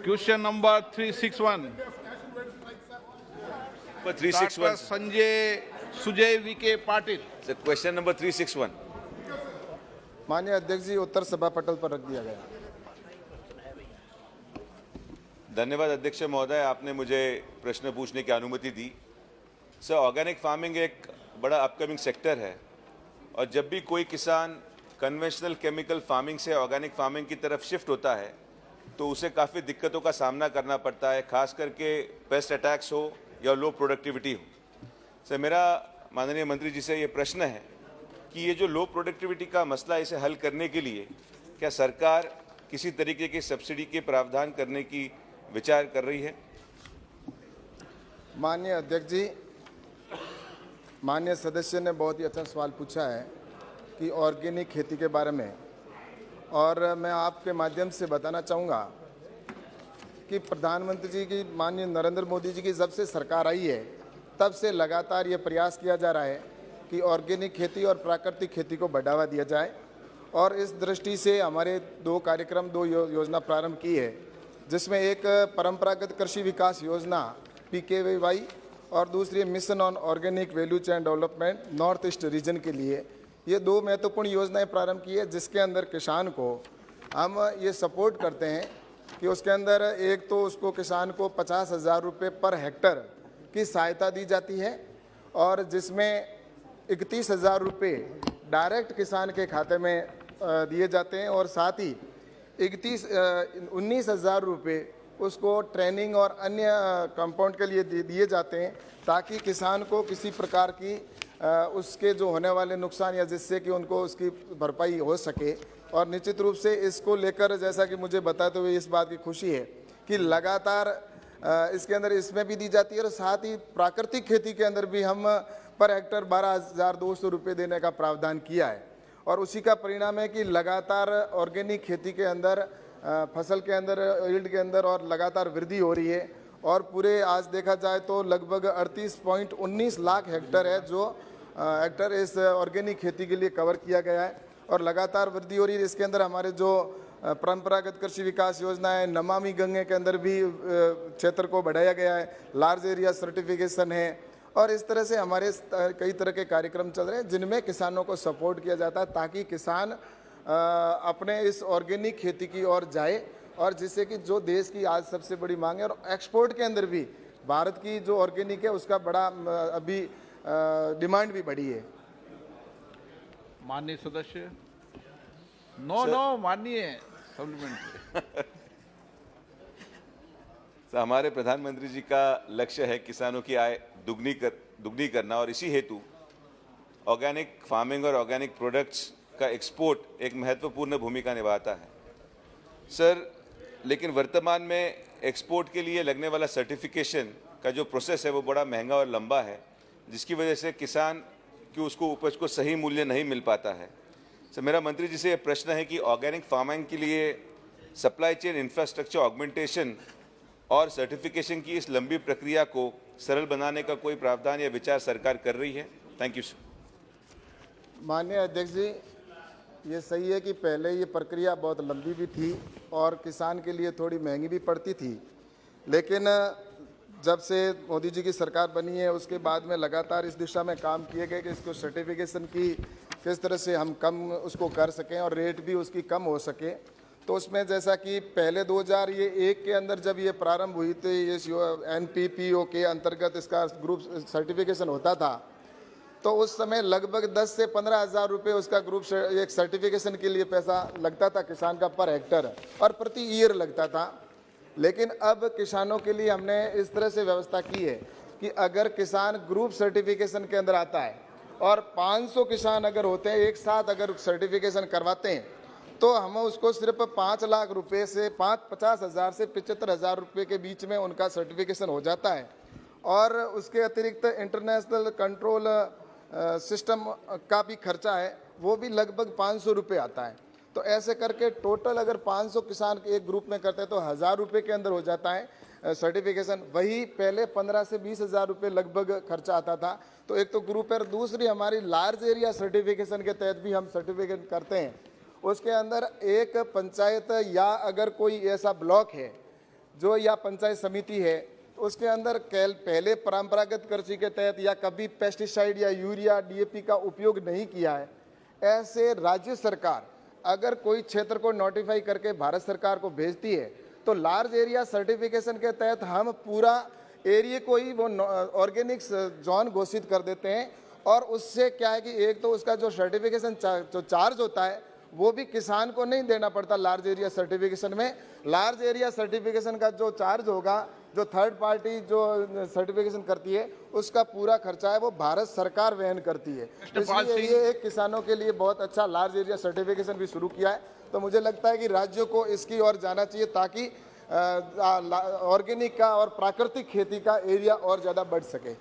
Question number 361. Number 361. Dr. Sanjay Sujay VK Patil. Sir, question number 361. माननीय अध्यक्ष जी, उत्तर सभा पटल पर रख दिया गया। धन्यवाद अध्यक्ष महोदय, आपने मुझे प्रश्न पूछने की अनुमति दी। सर, ऑर्गेनिक फार्मिंग एक बड़ा अपकमिंग सेक्टर है और जब भी कोई किसान कन्वेंशनल केमिकल फार्मिंग से ऑर्गेनिक फार्मिंग की तरफ शिफ्ट होता है तो उसे काफ़ी दिक्कतों का सामना करना पड़ता है, खास करके पेस्ट अटैक्स हो या लो प्रोडक्टिविटी हो। सर, मेरा माननीय मंत्री जी से ये प्रश्न है कि ये जो लो प्रोडक्टिविटी का मसला, इसे हल करने के लिए क्या सरकार किसी तरीके की सब्सिडी के प्रावधान करने की विचार कर रही है? माननीय अध्यक्ष जी, माननीय सदस्य ने बहुत ही अच्छा सवाल पूछा है कि ऑर्गेनिक खेती के बारे में, और मैं आपके माध्यम से बताना चाहूँगा कि प्रधानमंत्री जी की, माननीय नरेंद्र मोदी जी की जब से सरकार आई है तब से लगातार ये प्रयास किया जा रहा है कि ऑर्गेनिक खेती और प्राकृतिक खेती को बढ़ावा दिया जाए। और इस दृष्टि से हमारे दो कार्यक्रम, दो योजना प्रारंभ की है, जिसमें एक परंपरागत कृषि विकास योजना PKVY और दूसरी mission on organic value chain development north east region के लिए, ये दो महत्वपूर्ण योजनाएं प्रारंभ की है, जिसके अंदर किसान को हम ये सपोर्ट करते हैं कि उसके अंदर एक तो उसको किसान को 50,000 रुपये पर हेक्टर की सहायता दी जाती है और जिसमें 31,000 रुपये डायरेक्ट किसान के खाते में दिए जाते हैं और साथ ही 19,000 रुपये उसको ट्रेनिंग और अन्य कंपाउंड के लिए दिए जाते हैं, ताकि किसान को किसी प्रकार की उसके जो होने वाले नुकसान या जिससे कि उनको उसकी भरपाई हो सके। और निश्चित रूप से इसको लेकर, जैसा कि मुझे बताते हुए इस बात की खुशी है कि लगातार इसके अंदर इसमें भी दी जाती है और साथ ही प्राकृतिक खेती के अंदर भी हम पर हेक्टर 12,200 रुपये देने का प्रावधान किया है। और उसी का परिणाम है कि लगातार ऑर्गेनिक खेती के अंदर, फसल के अंदर, यील्ड के अंदर और लगातार वृद्धि हो रही है। और पूरे आज देखा जाए तो लगभग 38.19 लाख हेक्टर है जो हेक्टर इस ऑर्गेनिक खेती के लिए कवर किया गया है और लगातार वृद्धि हो रही है। इसके अंदर हमारे जो परंपरागत कृषि विकास योजना है, नमामि गंगे के अंदर भी क्षेत्र को बढ़ाया गया है, लार्ज एरिया सर्टिफिकेशन है और इस तरह से हमारे कई तरह के कार्यक्रम चल रहे हैं जिनमें किसानों को सपोर्ट किया जाता है ताकि किसान अपने इस ऑर्गेनिक खेती की ओर जाए और जिससे कि जो देश की आज सबसे बड़ी मांग है और एक्सपोर्ट के अंदर भी भारत की जो ऑर्गेनिक है उसका बड़ा अभी डिमांड भी बढ़ी है। माननीय सदस्य। नो माननीय सप्लीमेंट्री। तो हमारे प्रधानमंत्री जी का लक्ष्य है किसानों की आय दुगनी करना और इसी हेतु ऑर्गेनिक फार्मिंग और ऑर्गेनिक प्रोडक्ट्स का एक्सपोर्ट एक महत्वपूर्ण भूमिका निभाता है। सर, लेकिन वर्तमान में एक्सपोर्ट के लिए लगने वाला सर्टिफिकेशन का जो प्रोसेस है वो बड़ा महंगा और लंबा है, जिसकी वजह से किसान की उसको उपज को सही मूल्य नहीं मिल पाता है। सर, मेरा मंत्री जी से ये प्रश्न है कि ऑर्गेनिक फार्मिंग के लिए सप्लाई चेन इंफ्रास्ट्रक्चर ऑगमेंटेशन और सर्टिफिकेशन की इस लंबी प्रक्रिया को सरल बनाने का कोई प्रावधान या विचार सरकार कर रही है? Thank you sir. माननीय अध्यक्ष जी, ये सही है कि पहले ये प्रक्रिया बहुत लंबी भी थी और किसान के लिए थोड़ी महंगी भी पड़ती थी, लेकिन जब से मोदी जी की सरकार बनी है उसके बाद में लगातार इस दिशा में काम किए गए कि इसको सर्टिफिकेशन की किस तरह से हम कम उसको कर सकें और रेट भी उसकी कम हो सके। तो उसमें जैसा कि पहले 2001 के अंदर जब ये प्रारंभ हुई थी, ये NPPO के अंतर्गत इसका ग्रुप सर्टिफिकेशन होता था, तो उस समय लगभग 10 से 15,000 रुपये उसका ग्रुप एक सर्टिफिकेशन के लिए पैसा लगता था किसान का पर हेक्टर और प्रति ईयर लगता था। लेकिन अब किसानों के लिए हमने इस तरह से व्यवस्था की है कि अगर किसान ग्रुप सर्टिफिकेशन के अंदर आता है और 500 किसान अगर होते हैं एक साथ अगर सर्टिफिकेशन करवाते हैं तो हम उसको सिर्फ 5 लाख रुपए से 50,000 से 75,000 रुपये के बीच में उनका सर्टिफिकेशन हो जाता है। और उसके अतिरिक्त इंटरनेशनल कंट्रोल सिस्टम का भी खर्चा है, वो भी लगभग 500 रुपये आता है। तो ऐसे करके टोटल अगर 500 किसान एक ग्रुप में करते हैं तो 1,000 रुपये के अंदर हो जाता है सर्टिफिकेशन। वही पहले 15 से 20,000 रुपये लगभग खर्चा आता था। तो एक तो ग्रुप है, दूसरी हमारी लार्ज एरिया सर्टिफिकेशन के तहत भी हम सर्टिफिकेट करते हैं। उसके अंदर एक पंचायत या अगर कोई ऐसा ब्लॉक है जो या पंचायत समिति है उसके अंदर पहले परंपरागत कृषि के तहत या कभी पेस्टिसाइड या यूरिया डीएपी का उपयोग नहीं किया है, ऐसे राज्य सरकार अगर कोई क्षेत्र को नोटिफाई करके भारत सरकार को भेजती है तो लार्ज एरिया सर्टिफिकेशन के तहत हम पूरा एरिया को ही वो ऑर्गेनिक जोन घोषित कर देते हैं। और उससे क्या है कि एक तो उसका जो सर्टिफिकेशन जो चार्ज होता है वो भी किसान को नहीं देना पड़ता। लार्ज एरिया सर्टिफिकेशन में लार्ज एरिया सर्टिफिकेशन का जो चार्ज होगा, जो थर्ड पार्टी जो सर्टिफिकेशन करती है उसका पूरा खर्चा है वो भारत सरकार वहन करती है। इसलिए ये एक किसानों के लिए बहुत अच्छा लार्ज एरिया सर्टिफिकेशन भी शुरू किया है। तो मुझे लगता है कि राज्यों को इसकी ओर जाना चाहिए ताकि ऑर्गेनिक का और प्राकृतिक खेती का एरिया और ज़्यादा बढ़ सके।